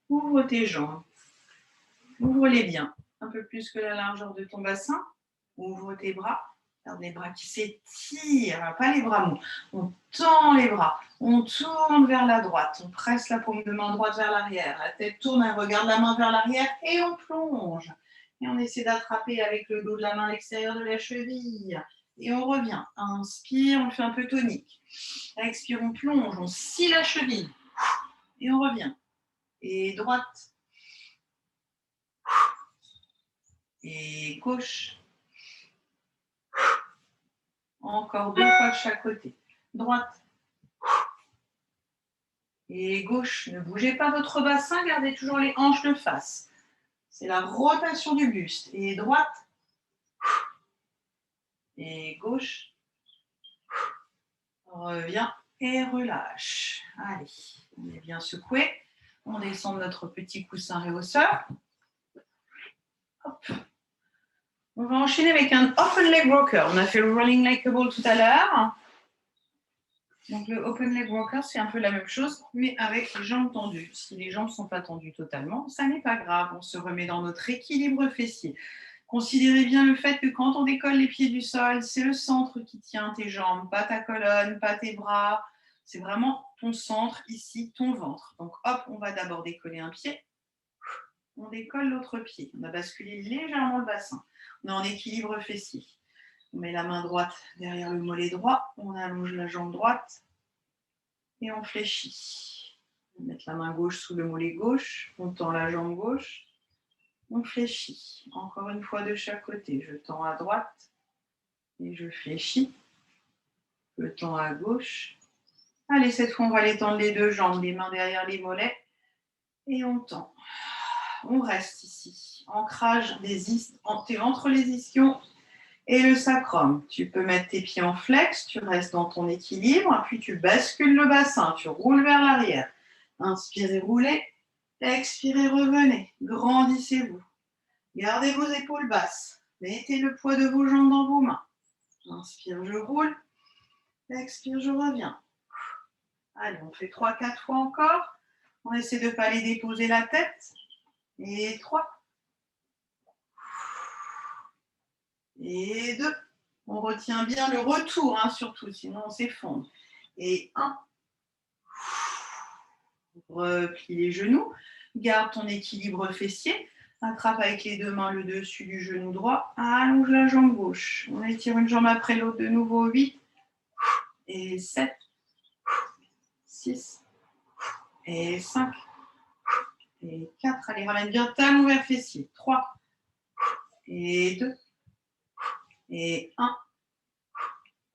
Ouvre tes jambes. Ouvre-les bien. Un peu plus que la largeur de ton bassin. Ouvre tes bras. Garde les bras qui s'étirent, pas les bras mous. On tend les bras. On tourne vers la droite. On presse la paume de main droite vers l'arrière. La tête tourne, on regarde la main vers l'arrière et on plonge. Et on essaie d'attraper avec le dos de la main l'extérieur de la cheville. Et on revient. Inspire, on fait un peu tonique. Expire, on plonge. On scie la cheville. Et on revient. Et droite. Et gauche. Encore 2 fois de chaque côté. Droite. Et gauche. Ne bougez pas votre bassin, gardez toujours les hanches de face. C'est la rotation du buste. Et droite. Et gauche. Reviens et relâche. Allez, on est bien secoué. On descend de notre petit coussin réhausseur. Hop. On va enchaîner avec un open leg rocker. On a fait le rolling like a ball tout à l'heure. Donc le open leg rocker, c'est un peu la même chose, mais avec les jambes tendues. Si les jambes ne sont pas tendues totalement, ça n'est pas grave. On se remet dans notre équilibre fessier. Considérez bien le fait que quand on décolle les pieds du sol, c'est le centre qui tient tes jambes, pas ta colonne, pas tes bras. C'est vraiment ton centre ici, ton ventre. Donc hop, on va d'abord décoller un pied. On décolle l'autre pied. On a basculé légèrement le bassin. On est en équilibre fessier. On met la main droite derrière le mollet droit. On allonge la jambe droite. Et on fléchit. On va mettre la main gauche sous le mollet gauche. On tend la jambe gauche. On fléchit. Encore une fois de chaque côté. Je tends à droite. Et je fléchis. Je tends à gauche. Allez, cette fois, on va les tendre les deux jambes. Les mains derrière les mollets. Et on tend. On reste ici. Ancrage entre les ischions et le sacrum. Tu peux mettre tes pieds en flex, tu restes dans ton équilibre, puis tu bascules le bassin, tu roules vers l'arrière. Inspirez, roulez. Expirez, revenez. Grandissez-vous. Gardez vos épaules basses. Mettez le poids de vos jambes dans vos mains. Inspire, je roule. Expire, je reviens. Allez, on fait 3-4 fois encore. On essaie de ne pas aller déposer la tête. Et 3. Et 2. On retient bien le retour, hein, surtout, sinon on s'effondre. Et 1. Replie les genoux. Garde ton équilibre fessier. Attrape avec les deux mains le dessus du genou droit. Allonge la jambe gauche. On étire une jambe après l'autre de nouveau. 8. Et 7. 6. Et 5. Et 4. Allez, ramène bien talon vers fessier. 3. Et 2. Et 1.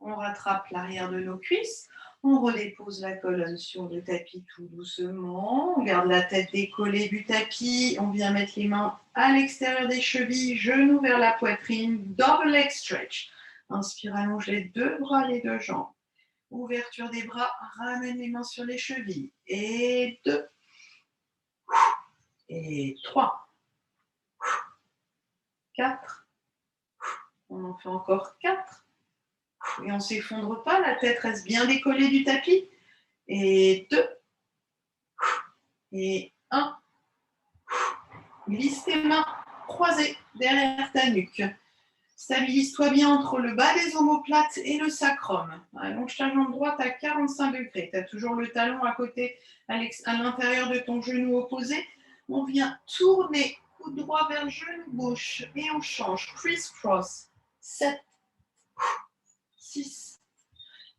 On rattrape l'arrière de nos cuisses. On redépose la colonne sur le tapis tout doucement. On garde la tête décollée du tapis. On vient mettre les mains à l'extérieur des chevilles, genoux vers la poitrine. Double leg stretch. Inspire, allonge les deux bras, les deux jambes. Ouverture des bras, ramène les mains sur les chevilles. Et 2. Et 3. 4. On en fait encore 4. Et on ne s'effondre pas, la tête reste bien décollée du tapis. Et 2. Et 1. Glisse tes mains croisées derrière ta nuque. Stabilise-toi bien entre le bas des omoplates et le sacrum. Allonge ta jambe droite à 45 degrés. Tu as toujours le talon à côté, à l'intérieur de ton genou opposé. On vient tourner coude droit vers le genou gauche et on change. Criss-cross. 7, 6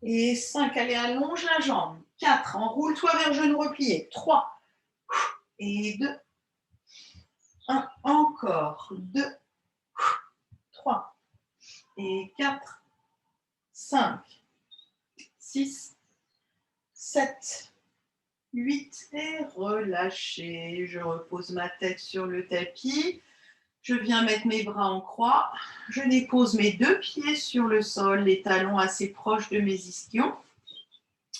et 5. Allez, allonge la jambe. 4. Enroule-toi vers le genou replié. 3 et 2. 1. Encore. 2, 3. Et 4, 5, 6, 7, 8 et relâchez. Je repose ma tête sur le tapis. Je viens mettre mes bras en croix. Je dépose mes deux pieds sur le sol, les talons assez proches de mes ischions.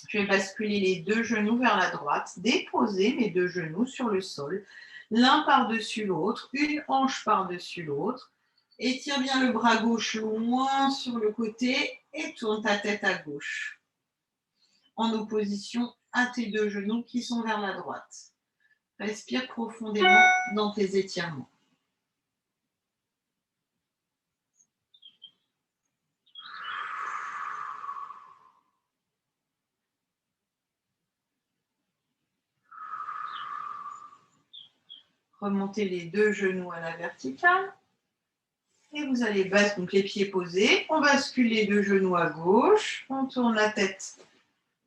Je vais basculer les deux genoux vers la droite, déposer mes deux genoux sur le sol, l'un par-dessus l'autre, une hanche par-dessus l'autre. Étire bien le bras gauche loin sur le côté et tourne ta tête à gauche en opposition à tes deux genoux qui sont vers la droite. Respire profondément dans tes étirements. Remontez les deux genoux à la verticale. Et vous allez basculer, donc les pieds posés. On bascule les deux genoux à gauche. On tourne la tête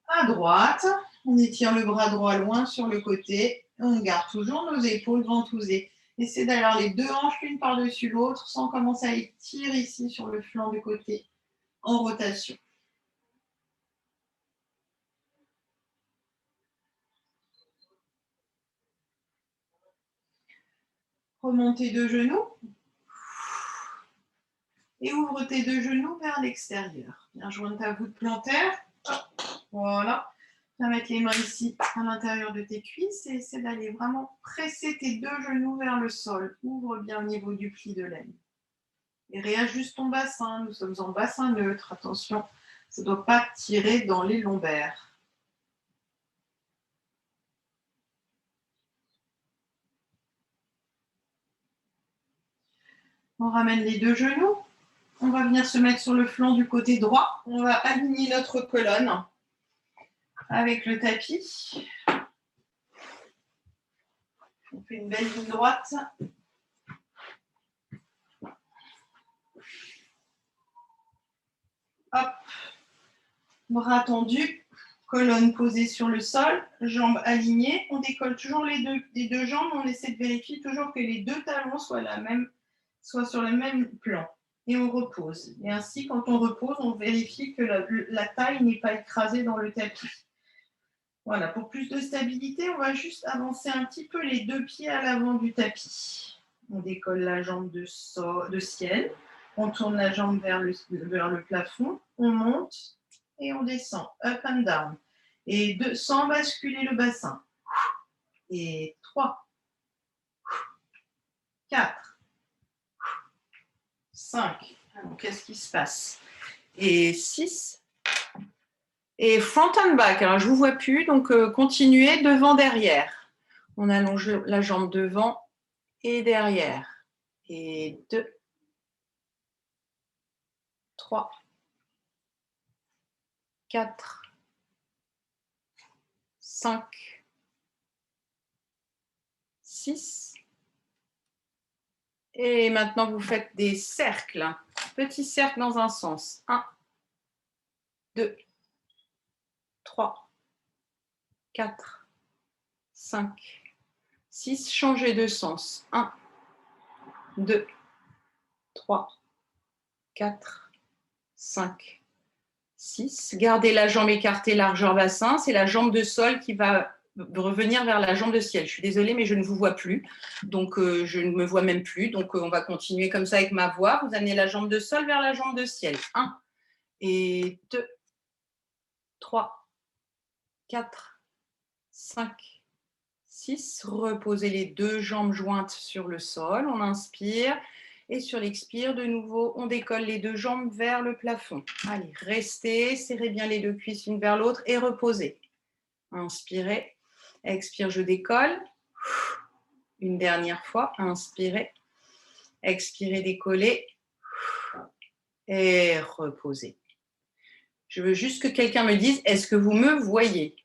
à droite. On étire le bras droit loin sur le côté. On garde toujours nos épaules ventousées. Essayez d'avoir les deux hanches l'une par-dessus l'autre sans commencer à étirer ici sur le flanc du côté en rotation. Remontez deux genoux. Et ouvre tes deux genoux vers l'extérieur. Bien joindre ta voûte plantaire. Voilà. Viens mettre les mains ici à l'intérieur de tes cuisses et essaie d'aller vraiment presser tes deux genoux vers le sol. Ouvre bien au niveau du pli de l'aine. Et réajuste ton bassin. Nous sommes en bassin neutre. Attention, ça ne doit pas tirer dans les lombaires. On ramène les deux genoux. On va venir se mettre sur le flanc du côté droit. On va aligner notre colonne avec le tapis. On fait une belle ligne droite. Hop. Bras tendus, colonne posée sur le sol, jambes alignées. On décolle toujours les deux jambes. On essaie de vérifier toujours que les deux talons soient sur le même plan. Et on repose. Et ainsi, quand on repose, on vérifie que la taille n'est pas écrasée dans le tapis. Voilà, pour plus de stabilité, on va juste avancer un petit peu les deux pieds à l'avant du tapis. On décolle la jambe de ciel. On tourne la jambe vers le plafond. On monte. Et on descend, up and down. Et 2, sans basculer le bassin. Et 3, 4, 5. Alors, qu'est-ce qui se passe? Et 6. Et front and back. Alors, je ne vous vois plus, donc continuez devant, derrière. On allonge la jambe devant et derrière. Et 2, 3, 4, 5, 6. Et maintenant, vous faites des cercles. Petits cercles dans un sens. 1, 2, 3, 4, 5, 6. Changez de sens. 1, 2, 3, 4, 5, 6. Gardez la jambe écartée, largeur bassin. C'est la jambe de sol qui va revenir vers la jambe de ciel. Je suis désolée, mais je ne vous vois plus. Donc, je ne me vois même plus. Donc, on va continuer comme ça avec ma voix. Vous amenez la jambe de sol vers la jambe de ciel. 1 et 2, 3, 4, 5, 6. Reposez les deux jambes jointes sur le sol. On inspire. Et sur l'expire, de nouveau, on décolle les deux jambes vers le plafond. Allez, restez, serrez bien les deux cuisses l'une vers l'autre et reposez. Inspirez. Expire, je décolle. Une dernière fois, inspirez. Expirez, décollez. Et reposez. Je veux juste que quelqu'un me dise, est-ce que vous me voyez ?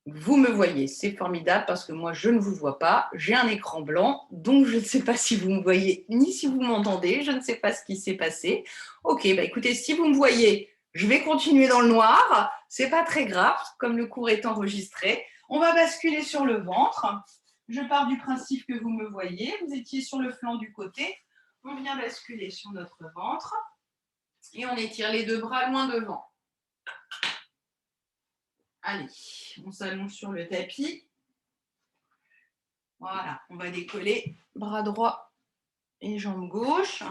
Vous me voyez, c'est formidable parce que moi, je ne vous vois pas. J'ai un écran blanc, donc je ne sais pas si vous me voyez ni si vous m'entendez. Je ne sais pas ce qui s'est passé. Ok, bah écoutez, si vous me voyez, je vais continuer dans le noir. C'est pas très grave, comme le cours est enregistré. On va basculer sur le ventre. Je pars du principe que vous me voyez. Vous étiez sur le flanc du côté. On vient basculer sur notre ventre et on étire les deux bras loin devant. Allez, on s'allonge sur le tapis. Voilà, on va décoller bras droit et jambe gauche.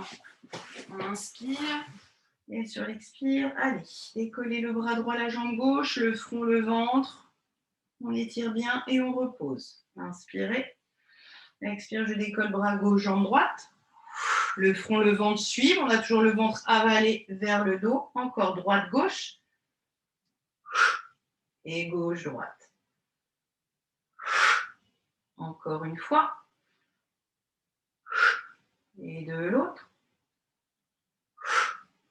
On inspire et sur l'expire, allez, décoller le bras droit, la jambe gauche, le front, le ventre. On étire bien et on repose. Inspirez. Expire, je décolle bras gauche, jambe droite. Le front, le ventre suivent. On a toujours le ventre avalé vers le dos. Encore droite, gauche. Et gauche, droite. Encore une fois. Et de l'autre.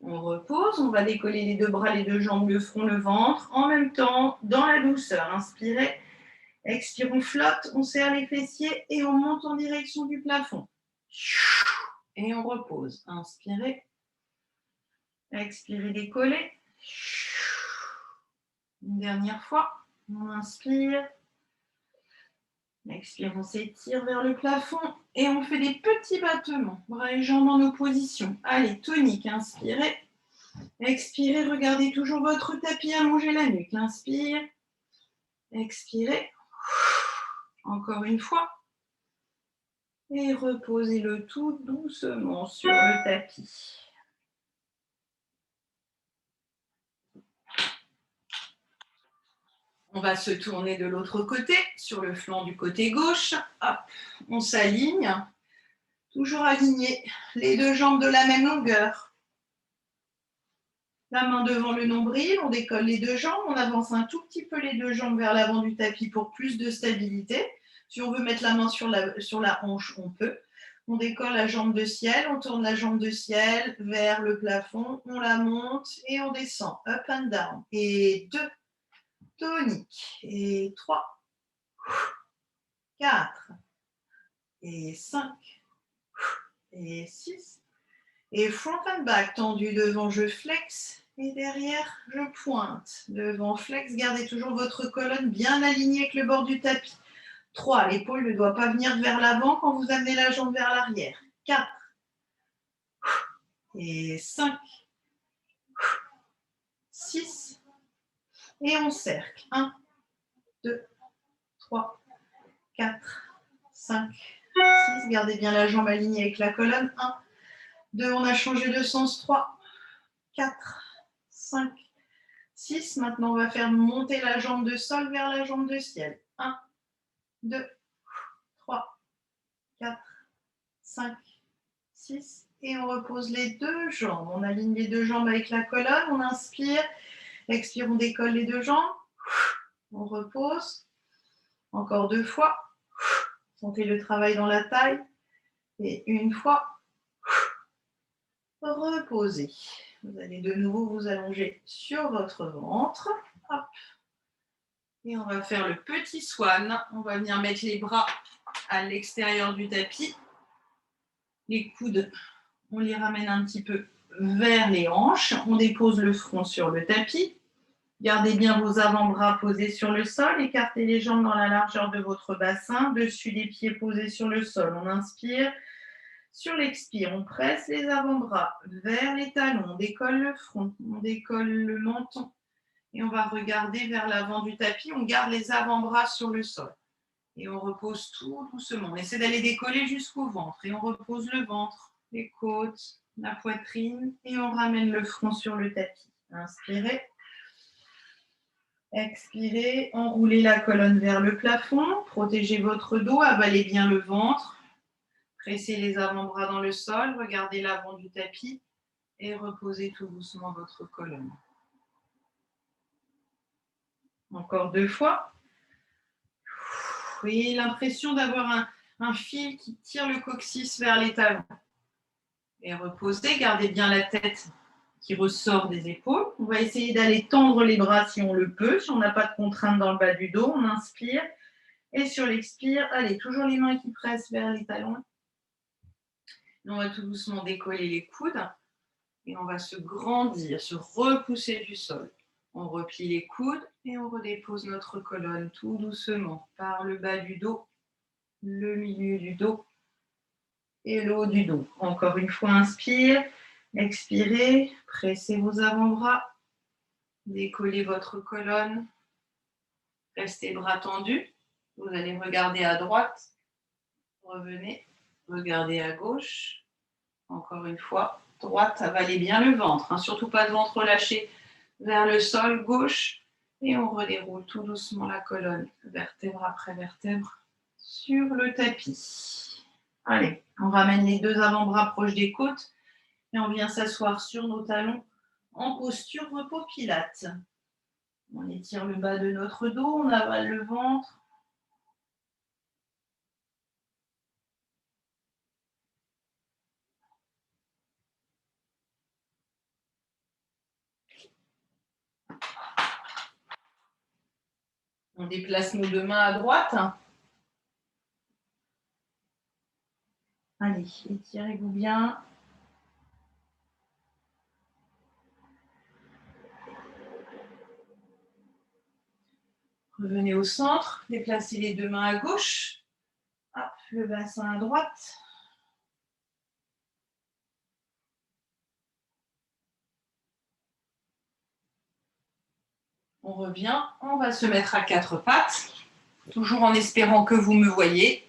On repose. On va décoller les deux bras, les deux jambes, le front, le ventre. En même temps, dans la douceur. Inspirez. Expire, on flotte. On serre les fessiers et on monte en direction du plafond. Et on repose. Inspirez. Expirez, décollez. Une dernière fois. On inspire. Expire, on s'étire vers le plafond et on fait des petits battements. Bras et jambes en opposition. Allez, tonique, inspirez. Expirez, regardez toujours votre tapis, allongez la nuque. Inspire. Expirez. Encore une fois. Et reposez le tout doucement sur le tapis. On va se tourner de l'autre côté, sur le flanc du côté gauche. Hop, on s'aligne. Toujours aligné, les deux jambes de la même longueur. La main devant le nombril, on décolle les deux jambes. On avance un tout petit peu les deux jambes vers l'avant du tapis pour plus de stabilité. Si on veut mettre la main sur la hanche, on peut. On décolle la jambe de ciel, on tourne la jambe de ciel vers le plafond, on la monte et on descend. Up and down. Et 2. Tonique. Et 3, 4, et 5, et 6. Et front and back, tendu devant, je flex. Et derrière, je pointe. Devant, flex. Gardez toujours votre colonne bien alignée avec le bord du tapis. 3, l'épaule ne doit pas venir vers l'avant quand vous amenez la jambe vers l'arrière. 4, et 5, 6. Et on cercle. 1, 2, 3, 4, 5, 6. Gardez bien la jambe alignée avec la colonne. 1, 2, on a changé de sens. 3, 4, 5, 6. Maintenant, on va faire monter la jambe de sol vers la jambe de ciel. 1, 2, 3, 4, 5, 6. Et on repose les deux jambes. On aligne les deux jambes avec la colonne. On inspire. Expire, on décolle les deux jambes. On repose. Encore 2 fois. Sentez le travail dans la taille. Et 1 fois. Reposez. Vous allez de nouveau vous allonger sur votre ventre. Hop. Et on va faire le petit swan. On va venir mettre les bras à l'extérieur du tapis. Les coudes, on les ramène un petit peu vers les hanches. On dépose le front sur le tapis. Gardez bien vos avant-bras posés sur le sol. Écartez les jambes dans la largeur de votre bassin. Dessus les pieds posés sur le sol. On inspire. Sur l'expire, on presse les avant-bras vers les talons, on décolle le front, on décolle le menton et on va regarder vers l'avant du tapis. On garde les avant-bras sur le sol et on repose tout doucement. On essaie d'aller décoller jusqu'au ventre et on repose le ventre, les côtes, la poitrine et on ramène le front sur le tapis. Inspirez. Expirez, enroulez la colonne vers le plafond, protégez votre dos, avalez bien le ventre. Pressez les avant-bras dans le sol, regardez l'avant du tapis et reposez tout doucement votre colonne. Encore 2 fois. Vous avez l'impression d'avoir un fil qui tire le coccyx vers les talons. Et reposez, gardez bien la tête qui ressort des épaules. On va essayer d'aller tendre les bras si on le peut. Si on n'a pas de contrainte dans le bas du dos, on inspire. Et sur l'expire, allez, toujours les mains qui pressent vers les talons. On va tout doucement décoller les coudes et on va se grandir, se repousser du sol. On replie les coudes et on redépose notre colonne tout doucement par le bas du dos, le milieu du dos et le haut du dos. Encore une fois, inspire, expirez, pressez vos avant-bras, décollez votre colonne, restez bras tendus. Vous allez regarder à droite, revenez. Regardez à gauche. Encore une fois, droite, avalez bien le ventre. Surtout pas de ventre lâché vers le sol gauche. Et on redéroule tout doucement la colonne, vertèbre après vertèbre, sur le tapis. Allez, on ramène les 2 avant-bras proches des côtes et on vient s'asseoir sur nos talons en posture repos pilates. On étire le bas de notre dos, on avale le ventre. On déplace nos 2 mains à droite. Allez, étirez-vous bien. Revenez au centre, déplacez les 2 mains à gauche. Hop, le bassin à droite. On revient, on va se mettre à 4 pattes, toujours en espérant que vous me voyez.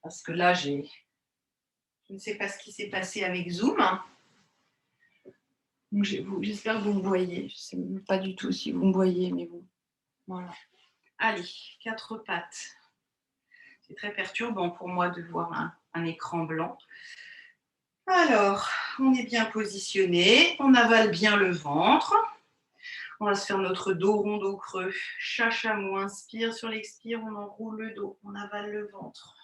Parce que là, je ne sais pas ce qui s'est passé avec Zoom. J'espère que vous me voyez. Je ne sais pas du tout si vous me voyez, mais bon. Voilà. Allez, 4 pattes. C'est très perturbant pour moi de voir un écran blanc. Alors, on est bien positionné. On avale bien le ventre. On va se faire notre dos rond, dos creux. Chachamois, inspire sur l'expire, on enroule le dos, on avale le ventre.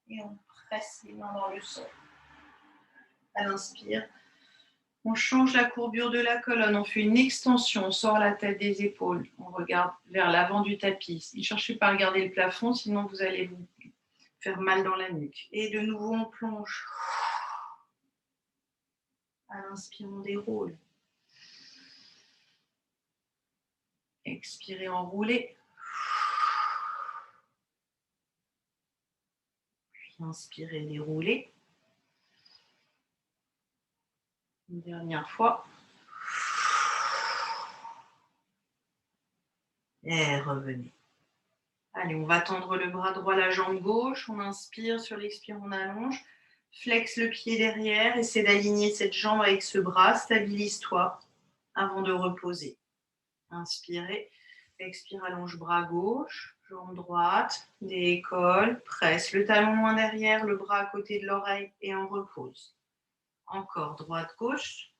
Et on presse les mains dans le sol. À l'inspire, on change la courbure de la colonne, on fait une extension, on sort la tête des épaules, on regarde vers l'avant du tapis. Ne cherchez pas à regarder le plafond, sinon vous allez vous faire mal dans la nuque. Et de nouveau, on plonge. À l'inspire, on déroule. Expirez, enroulez. Puis inspirez, déroulez. Une dernière fois. Et revenez. Allez, on va tendre le bras droit, la jambe gauche. On inspire, sur l'expire, on allonge. Flexe le pied derrière. Essaie d'aligner cette jambe avec ce bras. Stabilise-toi avant de reposer. Inspirez. Expire, allonge bras gauche. Jambe droite. Décolle. Presse le talon loin derrière. Le bras à côté de l'oreille. Et on repose. Encore droite-gauche.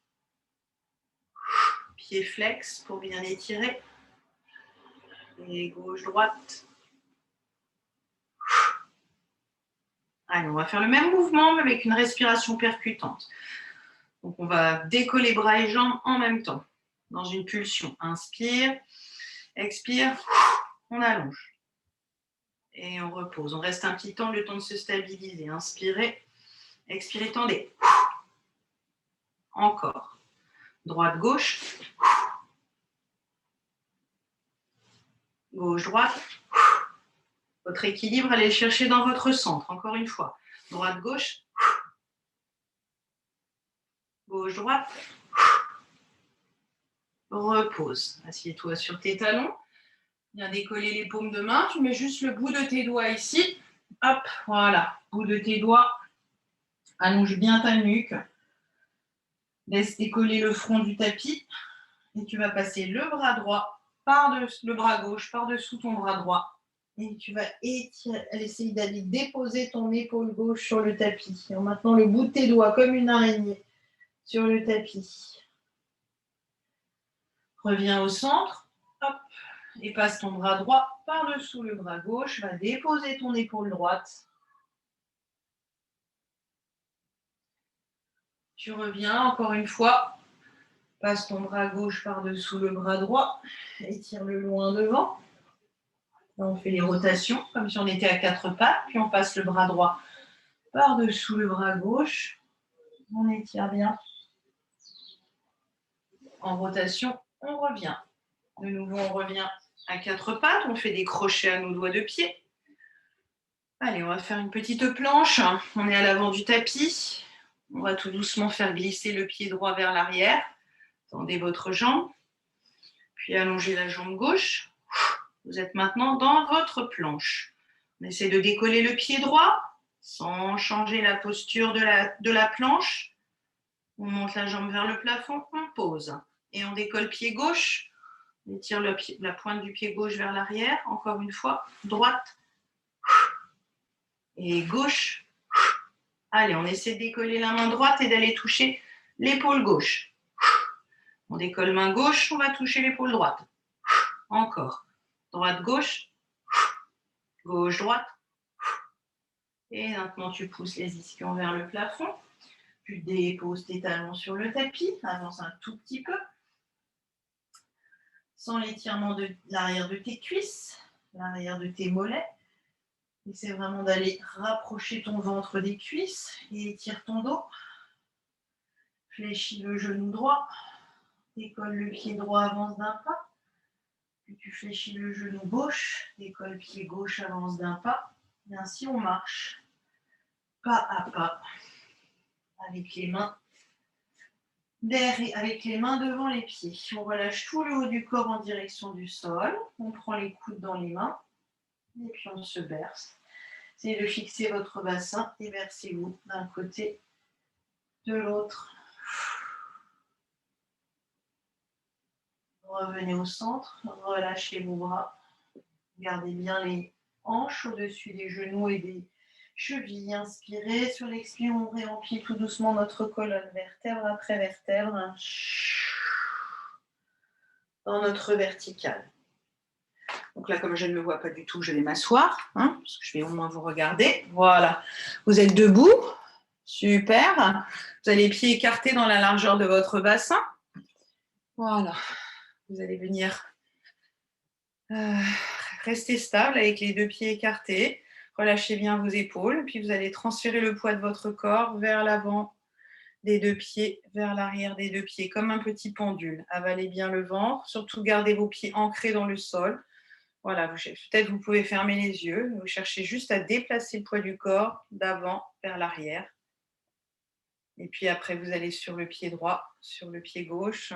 Pied flex pour bien étirer. Et gauche-droite. Allez, on va faire le même mouvement, mais avec une respiration percutante. Donc, on va décoller bras et jambes en même temps, dans une pulsion. Inspire, expire, on allonge. Et on repose. On reste un petit temps, le temps de se stabiliser. Inspirez, expirez, tendez. Encore. Droite-gauche. Gauche-droite. Votre équilibre, allez le chercher dans votre centre. Encore une fois. Droite-gauche. Gauche-droite. Repose. Assieds-toi sur tes talons. Bien décoller les paumes de main. Tu mets juste le bout de tes doigts ici. Hop, voilà. Bout de tes doigts. Allonge bien ta nuque. Laisse décoller le front du tapis. Et tu vas passer le bras droit le bras gauche par-dessous ton bras droit. Et tu vas essayer d'aller déposer ton épaule gauche sur le tapis. En maintenant le bout de tes doigts comme une araignée sur le tapis. Reviens au centre. Hop. Et passe ton bras droit par-dessous le bras gauche. Va déposer ton épaule droite. Tu reviens encore une fois. Passe ton bras gauche par-dessous le bras droit. Étire-le loin devant. Là, on fait les rotations comme si on était à quatre pattes. Puis on passe le bras droit par-dessous le bras gauche. On étire bien. En rotation, on revient. De nouveau, on revient à quatre pattes. On fait des crochets à nos doigts de pied. Allez, on va faire une petite planche. On est à l'avant du tapis. On va tout doucement faire glisser le pied droit vers l'arrière. Tendez votre jambe. Puis allongez la jambe gauche. Vous êtes maintenant dans votre planche. On essaie de décoller le pied droit sans changer la posture de la planche. On monte la jambe vers le plafond, on pose. Et on décolle pied gauche. On étire la pointe du pied gauche vers l'arrière. Encore une fois, droite. Et gauche. Allez, on essaie de décoller la main droite et d'aller toucher l'épaule gauche. On décolle main gauche, on va toucher l'épaule droite. Encore. Droite-gauche. Gauche-droite. Et maintenant, tu pousses les ischions vers le plafond. Tu déposes tes talons sur le tapis. Avance un tout petit peu. Sans l'étirement de l'arrière de tes cuisses, l'arrière de tes mollets. Essaie vraiment d'aller rapprocher ton ventre des cuisses et étire ton dos. Fléchis le genou droit. Décolle le pied droit, avance d'un pas. Puis tu fléchis le genou gauche. Décolle le pied gauche, avance d'un pas. Et ainsi, on marche pas à pas avec les mains derrière, avec les mains devant les pieds. On relâche tout le haut du corps en direction du sol. On prend les coudes dans les mains. Et puis on se berce. Essayez de fixer votre bassin et versez-vous d'un côté, de l'autre. Revenez au centre, relâchez vos bras. Gardez bien les hanches au-dessus des genoux et des chevilles. Inspirez. Sur l'expire, on réemplit tout doucement notre colonne, vertèbre après vertèbre. Dans notre verticale. Donc là, comme je ne me vois pas du tout, je vais m'asseoir, parce que je vais au moins vous regarder. Voilà. Vous êtes debout. Super. Vous avez les pieds écartés dans la largeur de votre bassin. Voilà. Vous allez venir rester stable avec les deux pieds écartés. Relâchez bien vos épaules. Puis vous allez transférer le poids de votre corps vers l'avant des deux pieds, vers l'arrière des deux pieds, comme un petit pendule. Avalez bien le ventre. Surtout, gardez vos pieds ancrés dans le sol. Voilà, peut-être vous pouvez fermer les yeux. Vous cherchez juste à déplacer le poids du corps d'avant vers l'arrière. Et puis après, vous allez sur le pied droit, sur le pied gauche.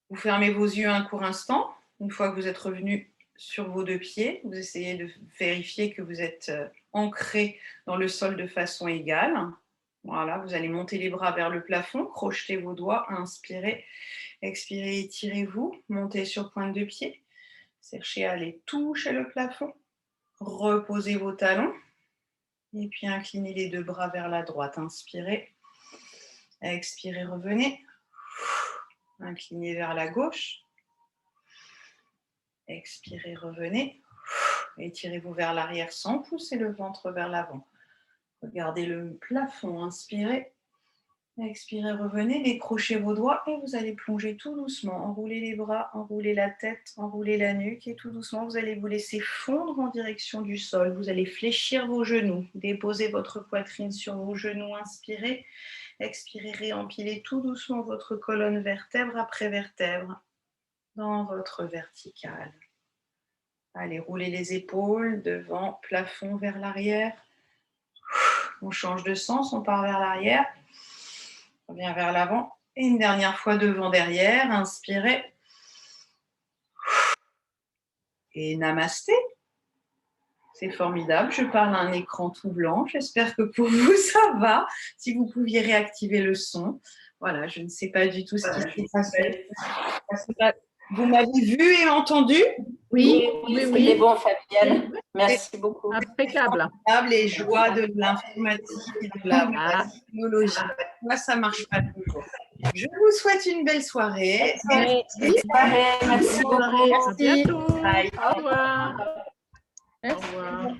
Vous fermez vos yeux un court instant. Une fois que vous êtes revenu sur vos deux pieds, vous essayez de vérifier que vous êtes ancré dans le sol de façon égale. Voilà, vous allez monter les bras vers le plafond, crochetez vos doigts, inspirez, expirez, étirez-vous, montez sur pointe de pied. Cherchez à aller toucher le plafond. Reposez vos talons. Et puis inclinez les deux bras vers la droite. Inspirez. Expirez, revenez. Inclinez vers la gauche. Expirez, revenez. Étirez-vous vers l'arrière sans pousser le ventre vers l'avant. Regardez le plafond. Inspirez. Expirez, revenez. Décrochez vos doigts et vous allez plonger tout doucement. Enroulez les bras, enroulez la tête, enroulez la nuque et tout doucement, vous allez vous laisser fondre en direction du sol. Vous allez fléchir vos genoux. Déposez votre poitrine sur vos genoux. Inspirez. Expirez, réempilez tout doucement votre colonne vertèbre après vertèbre dans votre verticale. Allez, roulez les épaules devant, plafond vers l'arrière. On change de sens, on part vers l'arrière. On revient vers l'avant. Et une dernière fois devant, derrière. Inspirez. Et namasté. C'est formidable. Je parle à un écran tout blanc. J'espère que pour vous, ça va. Si vous pouviez réactiver le son. Voilà, je ne sais pas du tout ce qui s'est passé. Vous m'avez vu et entendu? Oui, C'était bon, Fabienne. Merci beaucoup. Impeccable. Les joies de l'informatique et de la technologie. Moi, ça ne marche pas toujours. Je vous souhaite une belle soirée. Merci beaucoup. À bientôt. Bye. Au revoir. Au revoir.